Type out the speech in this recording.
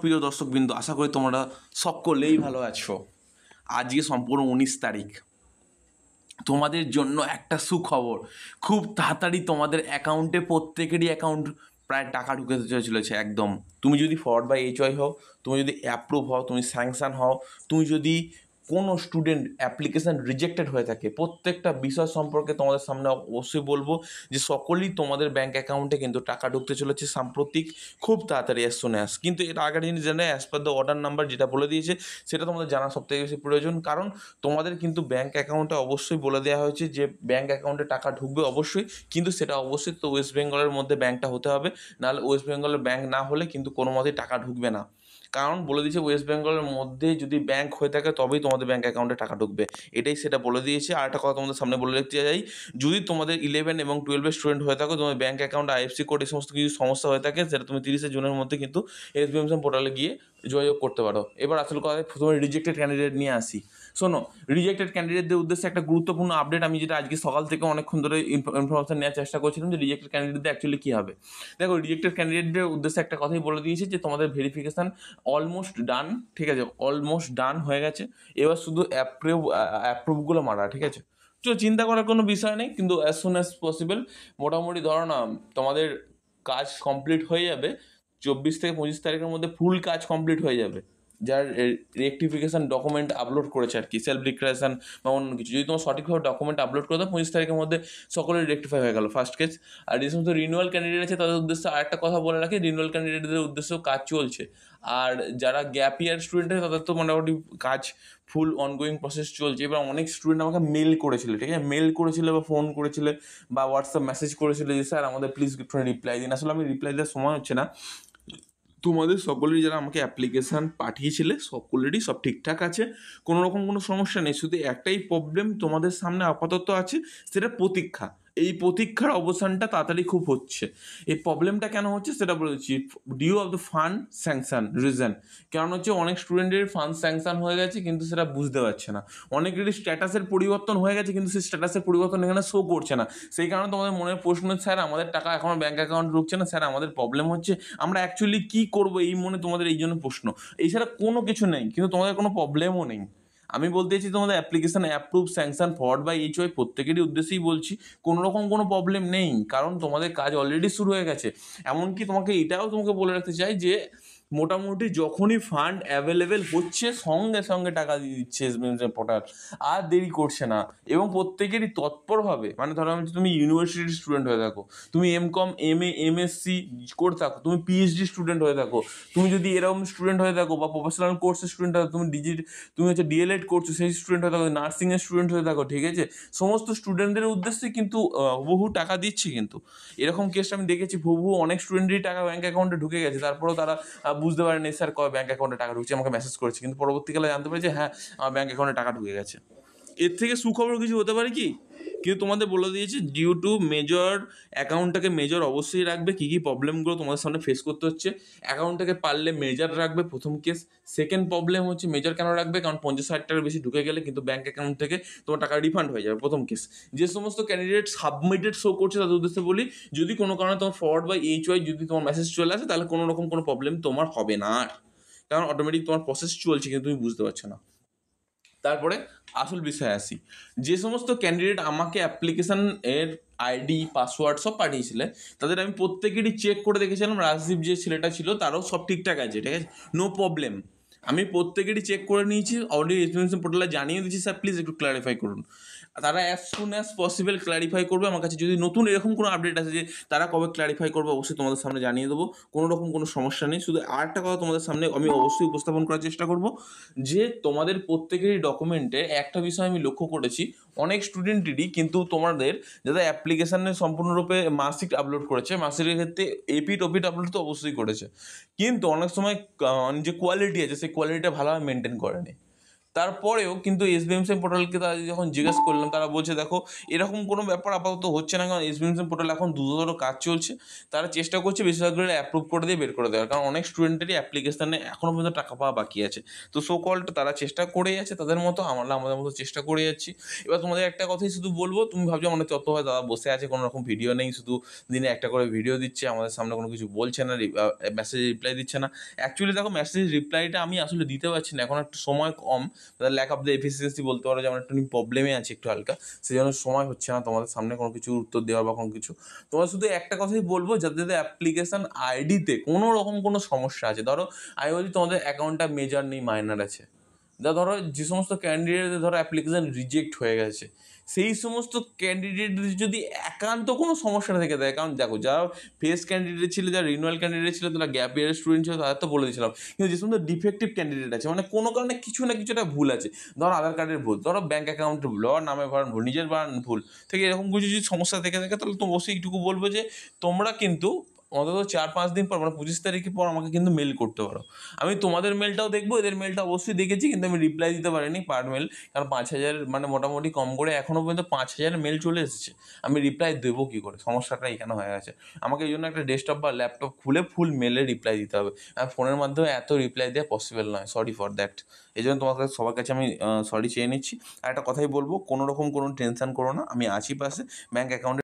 প্রিয় দর্শকবৃন্দ, আশা করি তোমরা সকলেই ভালো আছো। আজকে সম্পূর্ণ 19 তারিখ। তোমাদের জন্য একটা সুখবর, খুব তাড়াতাড়ি তোমাদের অ্যাকাউন্টে প্রত্যেকেরই অ্যাকাউন্ট প্রায় টাকা ঢুকে চলেছে একদম। তুমি যদি ফরওয়ার্ড বাই এইচওয়াই হও, তুমি যদি অ্যাপ্রুভ হও, তুমি স্যাংশন হও, তুমি যদি কোনো স্টুডেন্ট অ্যাপ্লিকেশান রিজেক্টেড হয়ে থাকে, প্রত্যেকটা বিষয় সম্পর্কে তোমাদের সামনে অবশ্যই বলবো যে সকলেই তোমাদের ব্যাঙ্ক অ্যাকাউন্টে কিন্তু টাকা ঢুকতে চলেছে সাম্প্রতিক, খুব তাড়াতাড়ি অ্যাজ সুন অ্যাজ। কিন্তু এর আগের জিনিস জানে, as per the order number যেটা বলে দিয়েছে সেটা তোমাদের জানা সবথেকে বেশি প্রয়োজন, কারণ তোমাদের কিন্তু ব্যাঙ্ক অ্যাকাউন্টে অবশ্যই বলে দেওয়া হয়েছে যে ব্যাঙ্ক অ্যাকাউন্টে টাকা ঢুকবে অবশ্যই, কিন্তু সেটা অবশ্যই তো ওয়েস্ট বেঙ্গলের মধ্যে ব্যাঙ্কটা হতে হবে, নাহলে ওয়েস্ট বেঙ্গলের ব্যাঙ্ক না হলে কিন্তু কোনো মতেই টাকা ঢুকবে না। কারণ বলে দিয়েছে ওয়েস্ট বেঙ্গলের মধ্যে যদি ব্যাঙ্ক হয়ে থাকে তবেই তোমাদের ব্যাঙ্ক অ্যাকাউন্টে টাকা ঢুকবে, এটাই সেটা বলে দিয়েছে। আর একটা কথা তোমাদের সামনে বলে রাখতে চাই, যদি তোমাদের 11 এবং 12 স্টুডেন্ট হয়ে থাকো, তোমার ব্যাঙ্ক অ্যাকাউন্ট আইএফসি কোড এই সমস্ত কিছু সমস্যা হয়ে থাকে, সেটা তুমি 30 জুনের মধ্যে কিন্তু এসবিএমএস পোর্টালে গিয়ে যোগাযোগ করতে পারো। এবার আসল কথা, প্রথমে রিজেক্টেড ক্যান্ডিডেট নিয়ে আসি। শোনো, রিজেক্টেড ক্যান্ডিডেটদের উদ্দেশ্যে একটা গুরুত্বপূর্ণ আপডেট, আমি যেটা আজকে সকাল থেকে অনেকক্ষণ ধরে ইনফরমেশন নেওয়ার চেষ্টা করছিলাম যে রিজেক্টেড ক্যান্ডিডেটদের অ্যাকচুয়ালি কী হবে। দেখো, রিজেক্টেড ক্যান্ডিডেটদের উদ্দেশ্যে একটা কথাই বলে দিয়েছে যে তোমাদের ভেরিফিকেশান অলমোস্ট ডান, ঠিক আছে, অলমোস্ট ডান হয়ে গেছে। এবার শুধু অ্যাপ্রুভগুলো মারা, ঠিক আছে। তো চিন্তা করার কোনো বিষয় নেই, কিন্তু অ্যাজ সুন অ্যাজ পসিবল মোটামুটি ধরো না তোমাদের কাজ কমপ্লিট হয়ে যাবে 24 থেকে 25 তারিখের মধ্যে, ফুল কাজ কমপ্লিট হয়ে যাবে। যার রেকটিফিকেশান ডকুমেন্ট আপলোড করেছে আর কি, সেলফ ডিক্লারেশন বা অন্য কিছু, যদি তোমার সঠিকভাবে ডকুমেন্ট আপলোড করে দাও 25 তারিখের মধ্যে সকলের রেকটিফাই হয়ে গেল ফার্স্ট কেস। আর যে সমস্ত রিনিউয়াল ক্যান্ডিডেট আছে তাদের উদ্দেশ্যে আরেকটা কথা বলে রাখি, রিনিউয়াল ক্যান্ডিডেটদের উদ্দেশ্যেও কাজ চলছে। আর যারা গ্যাপ ইয়ার স্টুডেন্ট আছে তাদের তো মোটামুটি কাজ ফুল অনগোয়িং প্রসেস চলছে। এবার অনেক স্টুডেন্ট আমাকে মেল করেছিল, ঠিক আছে, মেল করেছিল বা ফোন করেছিল বা হোয়াটসঅ্যাপ মেসেজ করেছিল যে স্যার আমাদের প্লিজ একটু রিপ্লাই দিন। আসলে আমি রিপ্লাই দেওয়ার সময় হচ্ছে না। তোমাদের সকলেরই যারা আমাকে অ্যাপ্লিকেশান পাঠিয়েছিলে সকলেরই সব ঠিকঠাক আছে, কোনো রকম কোনো সমস্যা নেই। শুধু একটাই প্রবলেম তোমাদের সামনে আপাতত আছে, সেটা প্রতীক্ষা। এই প্রতীক্ষার অবসানটা তাড়াতাড়ি খুব হচ্ছে। এই প্রবলেমটা কেন হচ্ছে সেটা বলেছি, due of the fund sanction reason. কারণ হচ্ছে অনেক স্টুডেন্টের ফান্ড স্যাংশন হয়ে গেছে কিন্তু সেটা বুঝতে পারছে না, অনেকেরই স্ট্যাটাসের পরিবর্তন হয়ে গেছে কিন্তু সেই স্ট্যাটাসের পরিবর্তন এখানে শো করছে না। সেই কারণে তোমাদের মনের প্রশ্ন, স্যার আমাদের টাকা এখনও ব্যাঙ্ক অ্যাকাউন্টে ঢুকছে না, স্যার আমাদের প্রবলেম হচ্ছে, আমরা অ্যাকচুয়ালি কী করবো, এই মনে তোমাদের এই জন্য প্রশ্ন। এছাড়া কোনো কিছু নেই, কিন্তু তোমাদের কোনো প্রবলেমও নেই। আমি বলতে চাইছি তোমাদের application approve sanction forward by এইচওয়াই প্রত্যেকেরই উদ্দেশ্যেই বলছি, কোনো রকম কোনো প্রবলেম নেই, কারণ তোমাদের কাজ অলরেডি শুরু হয়ে গেছে। এমনকি তোমাকে বলে রাখতে চাই যে মোটামুটি যখনই ফান্ড অ্যাভেলেবেল হচ্ছে সঙ্গে সঙ্গে টাকা দিয়ে দিচ্ছে এসবিএমএস পোর্টাল, আর দেরি করছে না। এবং প্রত্যেকেরই তৎপরভাবে, মানে ধরো তুমি ইউনিভার্সিটির স্টুডেন্ট হয়ে থাকো, তুমি এমকম এমএ এমএসসি করে থাকো, তুমি পিএইচডি স্টুডেন্ট হয়ে থাকো, তুমি যদি এরকম স্টুডেন্ট হয়ে থাকো বা প্রফেশনাল কোর্সের স্টুডেন্ট হয়ে থাকো, তুমি হচ্ছে ডিএলএড করছো সেই স্টুডেন্ট হয়ে থাকো, নার্সিংয়ের স্টুডেন্ট হয়ে থাকো, ঠিক আছে, সমস্ত স্টুডেন্টদের উদ্দেশ্যে কিন্তু বহু টাকা দিচ্ছি। কিন্তু এরকম কেস আমি দেখেছি, বহু অনেক স্টুডেন্টেরই টাকা ব্যাঙ্ক অ্যাকাউন্টে ঢুকে গেছে, তারপরেও তারা বুঝতে পারেনি স্যার কবে ব্যাঙ্ক অ্যাকাউন্টে টাকা ঢুকছে, আমাকে মেসেজ করেছে, কিন্তু পরবর্তীকালে জানতে পারি যে হ্যাঁ আমার ব্যাঙ্ক অ্যাকাউন্টে টাকা ঢুকে গেছে। এর থেকে সুখবর কিছু হতে পারে কি, কিন্তু তোমাদের বলে দিয়েছি ডিউ টু মেজর, অ্যাকাউন্টটাকে মেজর অবশ্যই রাখবে। কী কী প্রবলেমগুলো তোমাদের সামনে ফেস করতে হচ্ছে, অ্যাকাউন্টটাকে পারলে মেজর রাখবে, প্রথম কেস। সেকেন্ড প্রবলেম হচ্ছে মেজর কেন রাখবে, কারণ 50,000 টাকার বেশি ঢুকে গেলে কিন্তু ব্যাঙ্ক অ্যাকাউন্ট থেকে তোমার টাকা রিফান্ড হয়ে যাবে, প্রথম কেস। যে সমস্ত ক্যান্ডিডেট সাবমিটেড শো করছে তাদের উদ্দেশ্যে বলি, যদি কোনো কারণে তোমার ফরওয়ার্ড বাই এইচওয়াই যদি তোমার মেসেজ চলে আসে তাহলে কোনো রকম কোনো প্রবলেম তোমার হবে না আর, কারণ অটোমেটিক তোমার প্রসেস চলছে কিন্তু তুমি বুঝতে পারছো না। তারপরে আসল বিষয়ে আসি, যে সমস্ত ক্যান্ডিডেট আমাকে অ্যাপ্লিকেশান এর আইডি পাসওয়ার্ড সব পাঠিয়েছিলে তাদের আমি প্রত্যেকেরই চেক করে দেখেছিলাম, রাজদীপ যে ছেলেটা ছিল তারও সব ঠিকঠাক আছে, ঠিক আছে, নো প্রবলেম। আমি প্রত্যেকেরই চেক করে নিয়েছি, অলরেডি এসবিএমএস পোর্টালে জানিয়ে দিচ্ছি, স্যার প্লিজ একটু ক্লারিফাই করুন। তারা as soon as possible clarify করবে আমার কাছে। যদি নতুন এরকম কোনো আপডেট আছে যে তারা কবে ক্লারিফাই করবে অবশ্যই তোমাদের সামনে জানিয়ে দেবো, কোনো রকম কোনো সমস্যা নেই। শুধু আরেকটা কথা তোমাদের সামনে আমি অবশ্যই উপস্থাপন করার চেষ্টা করব যে তোমাদের প্রত্যেকেরই ডকুমেন্টে একটা বিষয় আমি লক্ষ্য করেছি, অনেক স্টুডেন্টেরই কিন্তু তোমাদের যাদের অ্যাপ্লিকেশানে সম্পূর্ণরূপে মার্কশিট আপলোড করেছে, মার্কশিটের ক্ষেত্রে এপিট ওপিট আপলোড তো অবশ্যই করেছে, কিন্তু অনেক সময় যে কোয়ালিটি আছে সেই কোয়ালিটিটা ভালোভাবে মেনটেন করেনি। তারপরেও কিন্তু এসবিএমসি পোর্টালকে তারা যখন জিজ্ঞেস করলাম, তারা বলছে দেখো এরকম কোনো ব্যাপার আপাতত হচ্ছে না, কারণ এসবিএমসি পোর্টাল এখন দ্রুততর কাজ চলছে। তারা চেষ্টা করছে বেশিরভাগগুলো অ্যাপ্রুভ করে দিয়ে বের করে দেওয়ার, কারণ অনেক স্টুডেন্টেরই অ্যাপ্লিকেশানে এখনও পর্যন্ত টাকা পাওয়া বাকি আছে। তো সো কল্ড তারা চেষ্টা করে যাচ্ছে তাদের মতো, আমরা আমাদের মতো চেষ্টা করে যাচ্ছি। এবার তোমাদের একটা কথাই শুধু বলবো, তুমি ভাবছো মানে তত হয় দাদা বসে আছে, কোনো রকম ভিডিও নেই, শুধু দিনে একটা করে ভিডিও দিচ্ছে, আমাদের সামনে কোনো কিছু বলছে না, মেসেজে রিপ্লাই দিচ্ছে না। অ্যাকচুয়ালি দেখো মেসেজ রিপ্লাইটা আমি আসলে দিতে পারছি না, এখন একটু সময় কম, ল্যাক অফ দ্য এফিসিয়েন্সি বলতে পারো, যেমন একটু প্রবলেমে আছে একটু হালকা, সেই জন্য সময় হচ্ছে না তোমাদের সামনে কোনো কিছু উত্তর দেওয়ার বা কোনো কিছু। তোমার শুধু একটা কথাই বলবো, যাদের অ্যাপ্লিকেশান আইডিতে কোনো রকম কোনো সমস্যা আছে, ধরো আমি বলছি তোমাদের অ্যাকাউন্টটা মেজর নেই মাইনর আছে, ধরো যে সমস্ত ক্যান্ডিডেটদের ধরো অ্যাপ্লিকেশান রিজেক্ট হয়ে গেছে, সেই সমস্ত ক্যান্ডিডেটদের যদি একান্ত কোনো সমস্যা থেকে দেয়, কারণ দেখো যারা ফ্রেশ ক্যান্ডিডেট ছিল, যারা রিনুয়াল ক্যান্ডিডেট ছিল, তারা গ্যাপ ইয়ারের স্টুডেন্ট ছিল, তাদের তো বলে দিয়েছিলাম। কিন্তু যে সমস্ত ডিফেক্টিভ ক্যান্ডিডেট আছে, মানে কোনো কারণে কিছু না কিছু একটা ভুল আছে, ধরো আধার কার্ডের ভুল, ধরো ব্যাঙ্ক অ্যাকাউন্টের ভুল, ধরো নামে বানান ভুল, নিজের বানান ভুল থেকে এরকম কিছু যদি সমস্যা থেকে থাকে, তাহলে তো অবশ্যই এইটুকু বলবো যে তোমরা কিন্তু অন্তত 4-5 দিন পর, মানে 25 তারিখের পর আমাকে কিন্তু মেল করতে পারো। আমি তোমাদের মেলটাও দেখবো, এদের মেলটা অবশ্যই দেখেছি, কিন্তু আমি রিপ্লাই দিতে পারিনি পার মেল, কারণ 5,000 মানে মোটামুটি কম করে এখনও পর্যন্ত 5,000 মেল চলে এসেছে। আমি রিপ্লাই দেবো কী করে, সমস্যাটা এখানে হয়ে গেছে। আমাকে এই জন্য একটা ডেস্কটপ বা ল্যাপটপ খুলে ফুল মেলে রিপ্লাই দিতে হবে, আর ফোনের মাধ্যমে এত রিপ্লাই দেওয়া পসিবল নয়, সরি ফর দ্যাট। এই জন্য তোমার কাছে সবার কাছে আমি সরি চেয়ে নিচ্ছি। আর একটা কথাই বলবো, কোনো রকম কোনো টেনশন করো না, আমি আছি পাশে। ব্যাঙ্ক অ্যাকাউন্টে